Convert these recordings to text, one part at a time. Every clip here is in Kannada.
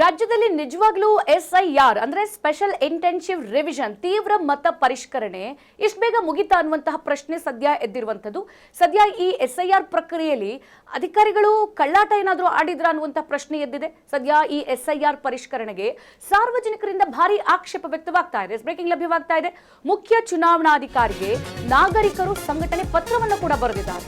ರಾಜ್ಯದಲ್ಲಿ ನಿಜವಾಗ್ಲೂ SIR ಅಂದ್ರೆ ಸ್ಪೆಷಲ್ ಇಂಟೆನ್ಸಿವ್ ರಿವಿಷನ್ ತೀವ್ರ ಮತ ಪರಿಷ್ಕರಣೆ ಇಷ್ಟು ಬೇಗ ಮುಗಿತಾ ಅನ್ನುವಂತಹ ಪ್ರಶ್ನೆ ಸದ್ಯ ಎದ್ದಿರುವಂತದ್ದು. ಸದ್ಯ ಈ SIR ಪ್ರಕ್ರಿಯೆಯಲ್ಲಿ ಅಧಿಕಾರಿಗಳು ಕಳ್ಳಾಟ ಏನಾದರೂ ಆಡಿದ್ರ ಅನ್ನುವಂತಹ ಪ್ರಶ್ನೆ ಎದ್ದಿದೆ. ಸದ್ಯ ಈ SIR ಪರಿಷ್ಕರಣೆಗೆ ಸಾರ್ವಜನಿಕರಿಂದ ಭಾರಿ ಆಕ್ಷೇಪ ವ್ಯಕ್ತವಾಗ್ತಾ ಇದೆ. ಬ್ರೇಕಿಂಗ್ ಲಭ್ಯವಾಗ್ತಾ ಇದೆ. ಮುಖ್ಯ ಚುನಾವಣಾಧಿಕಾರಿಗೆ ನಾಗರಿಕರು ಸಂಘಟನೆ ಪತ್ರವನ್ನು ಕೂಡ ಬರೆದಿದ್ದಾರೆ.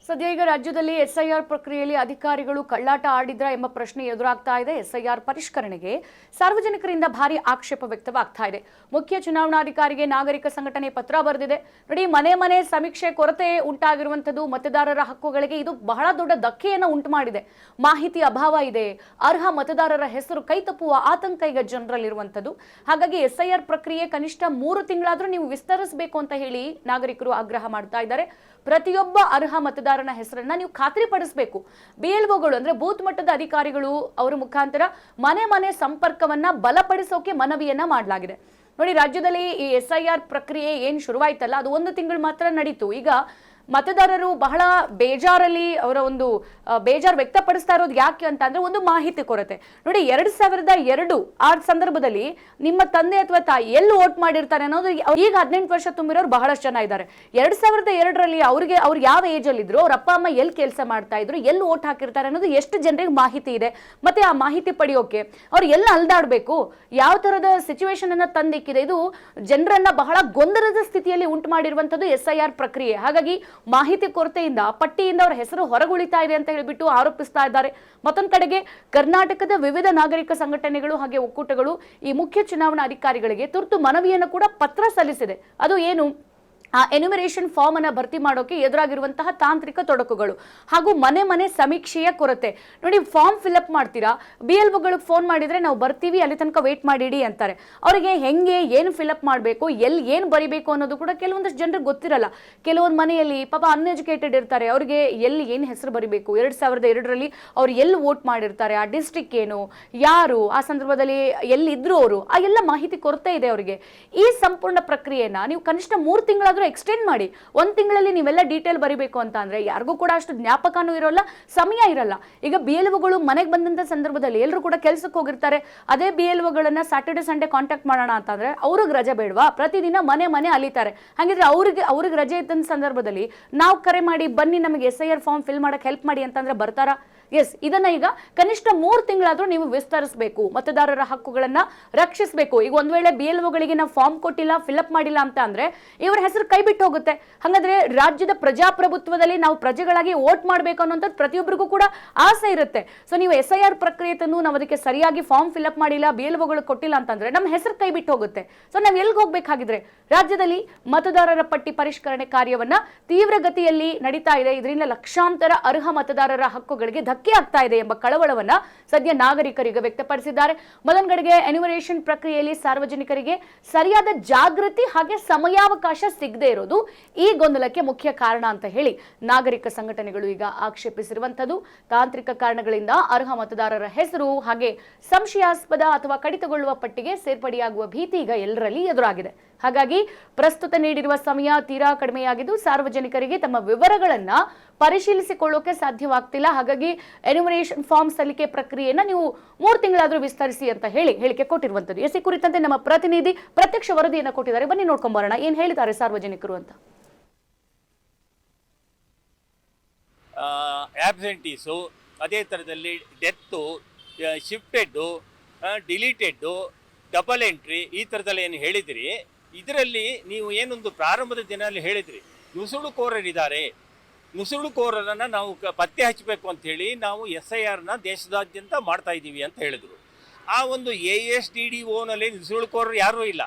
ಸದ್ಯ ಈಗ ರಾಜ್ಯದಲ್ಲಿ SIR ಪ್ರಕ್ರಿಯೆಯಲ್ಲಿ ಅಧಿಕಾರಿಗಳು ಕಳ್ಳಾಟ ಆಡಿದ್ರ ಎಂಬ ಪ್ರಶ್ನೆ ಎದುರಾಗ್ತಾ ಇದೆ. SIR ಪರಿಷ್ಕರಣೆಗೆ ಸಾರ್ವಜನಿಕರಿಂದ ಭಾರಿ ಆಕ್ಷೇಪ ವ್ಯಕ್ತವಾಗ್ತಾ ಇದೆ. ಮುಖ್ಯ ಚುನಾವಣಾಧಿಕಾರಿಗೆ ನಾಗರಿಕ ಸಂಘಟನೆ ಪತ್ರ ಬರೆದಿದೆ. ನೋಡಿ, ಮನೆ ಮನೆ ಸಮೀಕ್ಷೆ ಕೊರತೆ ಉಂಟಾಗಿರುವಂತದ್ದು ಮತದಾರರ ಹಕ್ಕುಗಳಿಗೆ ಇದು ಬಹಳ ದೊಡ್ಡ ಧಕ್ಕೆಯನ್ನು ಉಂಟು ಮಾಡಿದೆ. ಮಾಹಿತಿ ಅಭಾವ ಇದೆ. ಅರ್ಹ ಮತದಾರರ ಹೆಸರು ಕೈತಪ್ಪುವ ಆತಂಕ ಈಗ ಜನರಲ್ಲಿರುವಂತದ್ದು. ಹಾಗಾಗಿ SIR ಪ್ರಕ್ರಿಯೆ ಕನಿಷ್ಠ 3 ತಿಂಗಳಾದ್ರೂ ನೀವು ವಿಸ್ತರಿಸಬೇಕು ಅಂತ ಹೇಳಿ ನಾಗರಿಕರು ಆಗ್ರಹ ಮಾಡ್ತಾ ಇದ್ದಾರೆ. ಪ್ರತಿಯೊಬ್ಬ ಅರ್ಹ ಮತದಾರನ ಹೆಸರನ್ನ ನೀವು ಖಾತ್ರಿಪಡಿಸಬೇಕು. BLOಗಳು ಅಂದ್ರೆ ಬೂತ್ ಮಟ್ಟದ ಅಧಿಕಾರಿಗಳು ಅವರ ಮುಖಾಂತರ ಮನೆ ಮನೆ ಸಂಪರ್ಕವನ್ನ ಬಲಪಡಿಸೋಕೆ ಮನವಿಯನ್ನ ಮಾಡಲಾಗಿದೆ. ನೋಡಿ, ರಾಜ್ಯದಲ್ಲಿ ಈ SIR ಪ್ರಕ್ರಿಯೆ ಏನ್ ಶುರುವಾಯ್ತಲ್ಲ ಅದು 1 ತಿಂಗಳು ಮಾತ್ರ ನಡೀತು. ಈಗ ಮತದಾರರು ಬಹಳ ಬೇಜಾರಲ್ಲಿ ಅವರ ಒಂದು ಬೇಜಾರು ವ್ಯಕ್ತಪಡಿಸ್ತಾ ಇರೋದು ಯಾಕೆ ಅಂತ ಅಂದ್ರೆ ಒಂದು ಮಾಹಿತಿ ಕೊರತೆ. ನೋಡಿ, 2002 ಆ ಸಂದರ್ಭದಲ್ಲಿ ನಿಮ್ಮ ತಂದೆ ಅಥವಾ ತಾಯಿ ಎಲ್ಲಿ ವೋಟ್ ಮಾಡಿರ್ತಾರೆ ಅನ್ನೋದು ಈಗ 18 ವರ್ಷ ತುಂಬಿರೋರು ಬಹಳಷ್ಟು ಜನ ಇದ್ದಾರೆ. 2002ರಲ್ಲಿ ಅವ್ರು ಯಾವ ಏಜ್ ಅಲ್ಲಿ ಇದ್ರು, ಅವ್ರ ಅಪ್ಪ ಅಮ್ಮ ಎಲ್ಲಿ ಕೆಲಸ ಮಾಡ್ತಾ ಇದ್ರು, ಎಲ್ಲಿ ವೋಟ್ ಹಾಕಿರ್ತಾರೆ ಅನ್ನೋದು ಎಷ್ಟು ಜನರಿಗೆ ಮಾಹಿತಿ ಇದೆ. ಮತ್ತೆ ಆ ಮಾಹಿತಿ ಪಡೆಯೋಕೆ ಅವ್ರು ಎಲ್ಲ ಅಲ್ದಾಡ್ಬೇಕು, ಯಾವ ತರದ ಸಿಚುವೇಶನ್ ಅನ್ನ ತಂದಿಕ್ಕಿದೆ. ಇದು ಜನರನ್ನ ಬಹಳ ಗೊಂದಲದ ಸ್ಥಿತಿಯಲ್ಲಿ ಉಂಟು ಮಾಡಿರುವಂತದ್ದು SIR ಪ್ರಕ್ರಿಯೆ. ಹಾಗಾಗಿ ಮಾಹಿತಿ ಕೊರತೆಯಿಂದ ಪಟ್ಟಿಯಿಂದ ಅವರ ಹೆಸರು ಹೊರಗುಳಿತಾ ಇದೆ ಅಂತ ಹೇಳಿಬಿಟ್ಟು ಆರೋಪಿಸ್ತಾ ಇದ್ದಾರೆ. ಮತ್ತೊಂದು ಕಡೆಗೆ ಕರ್ನಾಟಕದ ವಿವಿಧ ನಾಗರಿಕ ಸಂಘಟನೆಗಳು ಹಾಗೆ ಒಕ್ಕೂಟಗಳು ಈ ಮುಖ್ಯ ಚುನಾವಣಾ ಅಧಿಕಾರಿಗಳಿಗೆ ತುರ್ತು ಮನವಿಯನ್ನು ಕೂಡ ಪತ್ರ ಸಲ್ಲಿಸಿದೆ. ಅದು ಏನು, ಆ ಎನ್ಯುಮರೇಷನ್ ಫಾರ್ಮ್ ಅನ್ನ ಭರ್ತಿ ಮಾಡೋಕೆ ಎದುರಾಗಿರುವಂತಹ ತಾಂತ್ರಿಕ ತೊಡಕುಗಳು ಹಾಗೂ ಮನೆ ಮನೆ ಸಮೀಕ್ಷೆಯ ಕೊರತೆ. ನೋಡಿ, ಫಾರ್ಮ್ ಫಿಲ್ಅಪ್ ಮಾಡ್ತೀರಾ, BLOಗಳಿಗೆ ಫೋನ್ ಮಾಡಿದ್ರೆ ನಾವು ಬರ್ತೀವಿ, ಅಲ್ಲಿ ತನಕ ವೇಟ್ ಮಾಡಿಡಿ ಅಂತಾರೆ. ಅವರಿಗೆ ಹೆಂಗೆ ಏನು ಫಿಲ್ಅಪ್ ಮಾಡಬೇಕು, ಎಲ್ಲಿ ಏನು ಬರಿಬೇಕು ಅನ್ನೋದು ಕೂಡ ಕೆಲವೊಂದಷ್ಟು ಜನರಿಗೆ ಗೊತ್ತಿರಲ್ಲ. ಕೆಲವೊಂದು ಮನೆಯಲ್ಲಿ ಪಾಪ ಅನ್ಎಜುಕೇಟೆಡ್ ಇರ್ತಾರೆ, ಅವರಿಗೆ ಎಲ್ಲಿ ಏನು ಹೆಸರು ಬರಿಬೇಕು, 2002ರಲ್ಲಿ ಅವ್ರು ಎಲ್ಲಿ ವೋಟ್ ಮಾಡಿರ್ತಾರೆ, ಆ ಡಿಸ್ಟ್ರಿಕ್ಟ್ ಏನು, ಯಾರು, ಆ ಸಂದರ್ಭದಲ್ಲಿ ಎಲ್ಲಿದ್ರು ಅವರು, ಆ ಎಲ್ಲ ಮಾಹಿತಿ ಕೊರತೆ ಇದೆ ಅವರಿಗೆ. ಈ ಸಂಪೂರ್ಣ ಪ್ರಕ್ರಿಯೆನ ನೀವು ಕನಿಷ್ಠ 3 ತಿಂಗಳಾದ್ರೂ ಎಕ್ಸ್ಟೆಂಡ್ ಮಾಡಿ. 1 ತಿಂಗಳಲ್ಲಿ ನೀವೆಲ್ಲ ಡೀಟೇಲ್ ಬರಿಬೇಕು ಅಂತ ಅಂದ್ರೆ ಯಾರಿಗೂ ಕೂಡ ಅಷ್ಟು ಜ್ಞಾಪಕನೂ ಇರೋಲ್ಲ, ಸಮಯ ಇರಲ್ಲ. ಈಗ BLOಗಳು ಮನೆಗೆ ಬಂದಂತ ಸಂದರ್ಭದಲ್ಲಿ ಎಲ್ಲರೂ ಕೂಡ ಕೆಲಸಕ್ಕೆ ಹೋಗಿರ್ತಾರೆ. ಅದೇ BLOಗಳನ್ನ ಸ್ಯಾಟರ್ಡೆ ಸಂಡೇ ಕಾಂಟ್ಯಾಕ್ಟ್ ಮಾಡೋಣ ಅಂತಂದ್ರೆ ಅವ್ರಿಗೆ ರಜೆ ಬೇಡವಾ, ಪ್ರತಿದಿನ ಮನೆ ಮನೆ ಅಲಿತಾರೆ. ಹಾಗಿದ್ರೆ ಅವ್ರಿಗೆ ರಜೆ ಇದ್ದಂತ ಸಂದರ್ಭದಲ್ಲಿ ನಾವು ಕರೆ ಮಾಡಿ ಬನ್ನಿ ನಮಗೆ SIR ಫಾರ್ಮ್ ಫಿಲ್ ಮಾಡಕ್ಕೆ ಹೆಲ್ಪ್ ಮಾಡಿ ಅಂತಂದ್ರೆ ಬರ್ತಾರಾ? ಎಸ್, ಇದನ್ನ ಈಗ ಕನಿಷ್ಠ 3 ತಿಂಗಳಾದ್ರೂ ನೀವು ವಿಸ್ತರಿಸಬೇಕು. ಮತದಾರರ ಹಕ್ಕುಗಳನ್ನ ರಕ್ಷಿಸಬೇಕು. ಈಗ ಒಂದ್ ವೇಳೆ BLOಗಳಿಗೆ ನಾವು ಫಾರ್ಮ್ ಕೊಟ್ಟಿಲ್ಲ, ಫಿಲ್ಅಪ್ ಮಾಡಿಲ್ಲ ಅಂತ ಅಂದ್ರೆ ಇವರ ಹೆಸರು ಕೈ ಬಿಟ್ಟು ಹೋಗುತ್ತೆ. ಹಾಗಾದ್ರೆ ರಾಜ್ಯದ ಪ್ರಜಾಪ್ರಭುತ್ವದಲ್ಲಿ ನಾವು ಪ್ರಜೆಗಳಾಗಿ ವೋಟ್ ಮಾಡಬೇಕು ಅನ್ನೋಂಥದ್ದು ಪ್ರತಿಯೊಬ್ಬರಿಗೂ ಕೂಡ ಆಸೆ ಇರುತ್ತೆ. ಸೊ ನೀವು SIR ಪ್ರಕ್ರಿಯೆ ತಂದು ನಾವು ಅದಕ್ಕೆ ಸರಿಯಾಗಿ ಫಾರ್ಮ್ ಫಿಲ್ಅಪ್ ಮಾಡಿಲ್ಲ, BLOಗಳು ಕೊಟ್ಟಿಲ್ಲ ಅಂತಂದ್ರೆ ನಮ್ಮ ಹೆಸರು ಕೈ ಬಿಟ್ಟು ಹೋಗುತ್ತೆ. ಸೊ ನಾವು ಎಲ್ಲಿಗೆ ಹೋಗ್ಬೇಕಾಗಿದ್ರೆ ರಾಜ್ಯದಲ್ಲಿ ಮತದಾರರ ಪಟ್ಟಿ ಪರಿಷ್ಕರಣೆ ಕಾರ್ಯವನ್ನ ತೀವ್ರಗತಿಯಲ್ಲಿ ನಡೀತಾ ಇದೆ. ಇದರಿಂದ ಲಕ್ಷಾಂತರ ಅರ್ಹ ಮತದಾರರ ಹಕ್ಕುಗಳಿಗೆ ಧಕ್ಕೆ ಆಗ್ತಾ ಇದೆ ಎಂಬ ಕಳವಳವನ್ನ ಸದ್ಯ ನಾಗರಿಕರಿಗೆ ವ್ಯಕ್ತಪಡಿಸಿದ್ದಾರೆ. ಮೊದಲನೆಗೆ ಎನ್ಯುಮರೇಷನ್ ಪ್ರಕ್ರಿಯೆಯಲ್ಲಿ ಸಾರ್ವಜನಿಕರಿಗೆ ಸರಿಯಾದ ಜಾಗೃತಿ ಹಾಗೆ ಸಮಯಾವಕಾಶ ಸಿಗದೆ ಇರೋದು ಈ ಗೊಂದಲಕ್ಕೆ ಮುಖ್ಯ ಕಾರಣ ಅಂತ ಹೇಳಿ ನಾಗರಿಕ ಸಂಘಟನೆಗಳು ಈಗ ಆಕ್ಷೇಪಿಸಿರುವಂತದ್ದು. ತಾಂತ್ರಿಕ ಕಾರಣಗಳಿಂದ ಅರ್ಹ ಮತದಾರರ ಹೆಸರು ಹಾಗೆ ಸಂಶಯಾಸ್ಪದ ಅಥವಾ ಕಡಿತಗೊಳ್ಳುವ ಪಟ್ಟಿಗೆ ಸೇರ್ಪಡೆಯಾಗುವ ಭೀತಿ ಈಗ ಎಲ್ಲರಲ್ಲಿ ಎದುರಾಗಿದೆ. ಹಾಗಾಗಿ ಪ್ರಸ್ತುತ ನೀಡಿರುವ ಸಮಯ ತೀರಾ ಕಡಿಮೆಯಾಗಿದ್ದು ಸಾರ್ವಜನಿಕರಿಗೆ ತಮ್ಮ ವಿವರಗಳನ್ನ ಪರಿಶೀಲಿಸಿಕೊಳ್ಳೋಕೆ ಸಾಧ್ಯವಾಗ್ತಿಲ್ಲ. ಹಾಗಾಗಿ ಎನ್ಯುಮರೇಷನ್ ಫಾರ್ಮ್ ಸಲ್ಲಿಕೆ ಪ್ರಕ್ರಿಯೆಯನ್ನ ನೀವು 3 ತಿಂಗಳಾದ್ರೂ ವಿಸ್ತರಿಸಿ ಅಂತ ಹೇಳಿಕೆ ಕೊಟ್ಟಿರುವಂತದ್ದು. ಈ ಕುರಿತಂತೆ ನಮ್ಮ ಪ್ರತಿನಿಧಿ ಪ್ರತ್ಯಕ್ಷ ವರದಿಯನ್ನ ಕೊಟ್ಟಿದ್ದಾರೆ. ಬನ್ನಿ ನೋಡ್ಕೊಂಡ್ ಬರೋಣ ಏನ್ ಹೇಳಿದ್ದಾರೆ ಸಾರ್ವಜನಿಕರು ಅಂತ. ಆಬ್ಸೆಂಟೀಸು, ಅದೇ ಥರದಲ್ಲಿ ಡೆತ್ತು, ಶಿಫ್ಟೆಡ್ಡು, ಡಿಲೀಟೆಡ್ಡು, ಡಬಲ್ ಎಂಟ್ರಿ ಈ ಥರದಲ್ಲಿ ಏನು ಹೇಳಿದಿರಿ, ಇದರಲ್ಲಿ ನೀವು ಏನೊಂದು ಪ್ರಾರಂಭದ ದಿನದಲ್ಲಿ ಹೇಳಿದ್ರಿ, ನುಸುಳುಕೋರರಿದ್ದಾರೆ, ನುಸುಳುಕೋರರನ್ನು ನಾವು ಪತ್ತೆ ಹಚ್ಚಬೇಕು ಅಂತ ಹೇಳಿ ನಾವು SIRನ ದೇಶದಾದ್ಯಂತ ಮಾಡ್ತಾ ಇದ್ದೀವಿ ಅಂತ ಹೇಳಿದರು. ಆ ಒಂದು ASDDOನಲ್ಲಿ ನುಸುಳುಕೋರರು ಯಾರೂ ಇಲ್ಲ,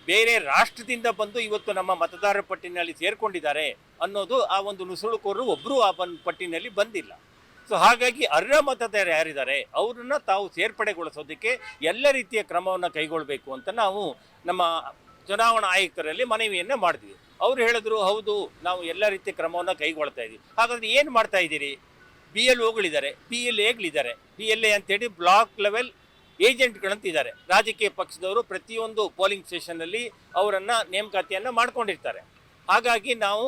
ಬೇರೆ ರಾಷ್ಟ್ರದಿಂದ ಬಂದು ಇವತ್ತು ನಮ್ಮ ಮತದಾರರ ಪಟ್ಟಿನಲ್ಲಿ ಸೇರ್ಕೊಂಡಿದ್ದಾರೆ ಅನ್ನೋದು ಆ ಒಂದು ನುಸುಳುಕೋರರು ಒಬ್ಬರು ಆ ಪಟ್ಟಿನಲ್ಲಿ ಬಂದಿಲ್ಲ. ಸೊ ಹಾಗಾಗಿ ಅರ್ಹ ಮತದಾರರು ಯಾರಿದ್ದಾರೆ ಅವ್ರನ್ನ ತಾವು ಸೇರ್ಪಡೆಗೊಳಿಸೋದಕ್ಕೆ ಎಲ್ಲ ರೀತಿಯ ಕ್ರಮವನ್ನು ಕೈಗೊಳ್ಳಬೇಕು ಅಂತ ನಾವು ನಮ್ಮ ಚುನಾವಣಾ ಆಯುಕ್ತರಲ್ಲಿ ಮನವಿಯನ್ನು ಮಾಡಿದ್ವಿ. ಅವ್ರು ಹೇಳಿದ್ರು, ಹೌದು ನಾವು ಎಲ್ಲ ರೀತಿಯ ಕ್ರಮವನ್ನು ಕೈಗೊಳ್ತಾ ಇದ್ದೀವಿ. ಹಾಗಾದ್ರೆ ಏನು ಮಾಡ್ತಾ ಇದ್ದೀರಿ? BLOಗಳಿದ್ದಾರೆ, PLAಗಳಿದ್ದಾರೆ. PLA ಅಂತೇಳಿ ಬ್ಲಾಕ್ ಲೆವೆಲ್ ಏಜೆಂಟ್ಗಳಂತಿದ್ದಾರೆ. ರಾಜಕೀಯ ಪಕ್ಷದವರು ಪ್ರತಿಯೊಂದು ಪೋಲಿಂಗ್ ಸ್ಟೇಷನ್ನಲ್ಲಿ ಅವರನ್ನು ನೇಮಕಾತಿಯನ್ನು ಮಾಡ್ಕೊಂಡಿರ್ತಾರೆ. ಹಾಗಾಗಿ ನಾವು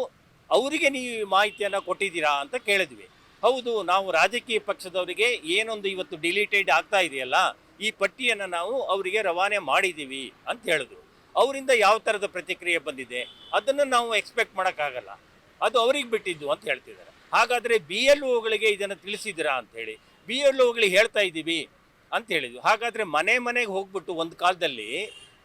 ಅವರಿಗೆ ನೀವು ಮಾಹಿತಿಯನ್ನು ಕೊಟ್ಟಿದ್ದೀರಾ ಅಂತ ಕೇಳಿದ್ವಿ. ಹೌದು, ನಾವು ರಾಜಕೀಯ ಪಕ್ಷದವರಿಗೆ ಏನೊಂದು ಇವತ್ತು ಡಿಲೀಟೆಡ್ ಆಗ್ತಾ ಇದೆಯಲ್ಲ, ಈ ಪಟ್ಟಿಯನ್ನು ನಾವು ಅವರಿಗೆ ರವಾನೆ ಮಾಡಿದ್ದೀವಿ ಅಂತ ಹೇಳಿದ್ರು. ಅವರಿಂದ ಯಾವ ಥರದ ಪ್ರತಿಕ್ರಿಯೆ ಬಂದಿದೆ ಅದನ್ನು ನಾವು ಎಕ್ಸ್ಪೆಕ್ಟ್ ಮಾಡೋಕ್ಕಾಗಲ್ಲ, ಅದು ಅವ್ರಿಗೆ ಬಿಟ್ಟಿದ್ದು ಅಂತ ಹೇಳ್ತಿದ್ದಾರೆ. ಹಾಗಾದರೆ BLOಗಳಿಗೆ ಇದನ್ನು ತಿಳಿಸಿದ್ದೀರಾ ಅಂಥೇಳಿ, BLOಗಳಿಗೆ ಹೇಳ್ತಾ ಇದ್ದೀವಿ ಅಂತ ಹೇಳಿದ್ವಿ. ಹಾಗಾದರೆ ಮನೆಗೆ ಹೋಗ್ಬಿಟ್ಟು ಒಂದು ಕಾಲದಲ್ಲಿ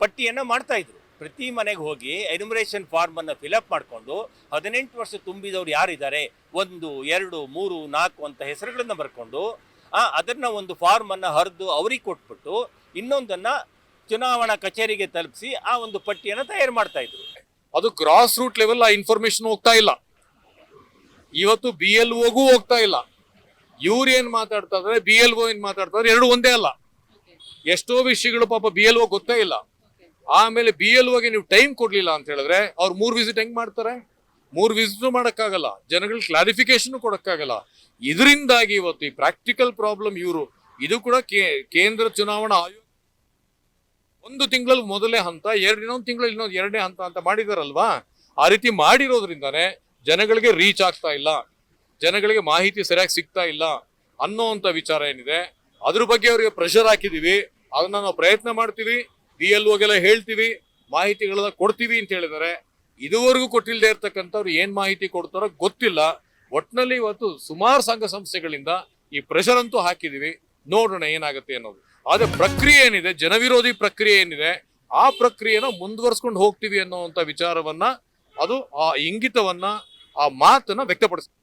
ಪಟ್ಟಿಯನ್ನು ಮಾಡ್ತಾಯಿದ್ರು. ಪ್ರತಿ ಮನೆಗೆ ಹೋಗಿ ಎನ್ಯುಮರೇಷನ್ ಫಾರ್ಮನ್ನು ಫಿಲಪ್ ಮಾಡಿಕೊಂಡು 18 ವರ್ಷ ತುಂಬಿದವ್ರು ಯಾರಿದ್ದಾರೆ 1, 2, 3, 4 ಅಂತ ಹೆಸರುಗಳನ್ನು ಬರ್ಕೊಂಡು ಅದನ್ನು ಒಂದು ಫಾರ್ಮನ್ನು ಹರಿದು ಅವ್ರಿಗೆ ಕೊಟ್ಬಿಟ್ಟು ಇನ್ನೊಂದನ್ನು ಚುನಾವಣಾ ಕಚೇರಿಗೆ ತಲುಪಿಸಿ ಆ ಒಂದು ಪಟ್ಟಿಯನ್ನು ತಯಾರು ಮಾಡ್ತಾ ಇದ್ರು. ಅದು ಗ್ರಾಸ್ ರೂಟ್ ಲೆವೆಲ್ ಆ ಇನ್ಫಾರ್ಮೇಶನ್ ಹೋಗ್ತಾ ಇಲ್ಲ. ಇವತ್ತು BLOಗೂ ಹೋಗ್ತಾ ಇಲ್ಲ. ಇವ್ರು ಏನ್ ಮಾತಾಡ್ತಾ ಇದಾರೆ, BLO ಏನ್ ಮಾತಾಡ್ತಾ ಇದಾರೆ, ಎರಡು ಒಂದೇ ಅಲ್ಲ. ಎಷ್ಟೋ ವಿಷಯಗಳು ಪಾಪ BLO ಗೊತ್ತೇ ಇಲ್ಲ. ಆಮೇಲೆ BLOಗೆ ನೀವು ಟೈಮ್ ಕೊಡ್ಲಿಲ್ಲ ಅಂತ ಹೇಳಿದ್ರೆ ಅವ್ರು 3 ವಿಸಿಟ್ ಹೆಂಗ್ ಮಾಡ್ತಾರೆ? 3 ವಿಸಿಟ್ ಮಾಡಕ್ಕಾಗಲ್ಲ, ಜನಗಳ ಕ್ಲಾರಿಫಿಕೇಶನ್ ಕೊಡಕ್ಕಾಗಲ್ಲ. ಇದರಿಂದಾಗಿ ಇವತ್ತು ಈ ಪ್ರಾಕ್ಟಿಕಲ್ ಪ್ರಾಬ್ಲಮ್ ಇದು ಕೂಡ ಕೇಂದ್ರ ಚುನಾವಣಾ ಆಯೋಗ 1 ತಿಂಗಳಲ್ಲಿ ಮೊದಲನೇ ಹಂತ, ಇನ್ನೊಂದು ತಿಂಗಳಲ್ಲಿ ಇನ್ನೊಂದು 2ನೇ ಹಂತ ಅಂತ ಮಾಡಿದಾರಲ್ವಾ. ಆ ರೀತಿ ಮಾಡಿರೋದ್ರಿಂದಾನೆ ಜನಗಳಿಗೆ ರೀಚ್ ಆಗ್ತಾ ಇಲ್ಲ, ಜನಗಳಿಗೆ ಮಾಹಿತಿ ಸರಿಯಾಗಿ ಸಿಗ್ತಾ ಇಲ್ಲ ಅನ್ನೋಂಥ ವಿಚಾರ ಏನಿದೆ ಅದ್ರ ಬಗ್ಗೆ ಅವರಿಗೆ ಪ್ರೆಷರ್ ಹಾಕಿದೀವಿ. ಅದನ್ನ ನಾವು ಪ್ರಯತ್ನ ಮಾಡ್ತೀವಿ, BLOಗೆಲ್ಲ ಹೇಳ್ತೀವಿ, ಮಾಹಿತಿಗಳನ್ನ ಕೊಡ್ತೀವಿ ಅಂತ ಹೇಳಿದ್ದಾರೆ. ಇದುವರೆಗೂ ಕೊಟ್ಟಿಲ್ಲದೆ ಇರ್ತಕ್ಕಂಥವ್ರು ಏನ್ ಮಾಹಿತಿ ಕೊಡ್ತಾರೋ ಗೊತ್ತಿಲ್ಲ. ಒಟ್ಟಿನಲ್ಲಿ ಇವತ್ತು ಸುಮಾರು ಸಂಘ ಸಂಸ್ಥೆಗಳಿಂದ ಈ ಪ್ರೆಷರ್ ಅಂತೂ ಹಾಕಿದೀವಿ, ನೋಡೋಣ ಏನಾಗುತ್ತೆ ಅನ್ನೋದು. ಆದ್ರೆ ಪ್ರಕ್ರಿಯೆ ಏನಿದೆ, ಜನವಿರೋಧಿ ಪ್ರಕ್ರಿಯೆ ಏನಿದೆ, ಆ ಪ್ರಕ್ರಿಯೆನ ಮುಂದುವರ್ಸ್ಕೊಂಡು ಹೋಗ್ತೀವಿ ಅನ್ನೋಂಥ ವಿಚಾರವನ್ನ, ಅದು ಆ ಇಂಗಿತವನ್ನ, ಆ ಮಾತನ್ನ ವ್ಯಕ್ತಪಡಿಸ್ತೀವಿ.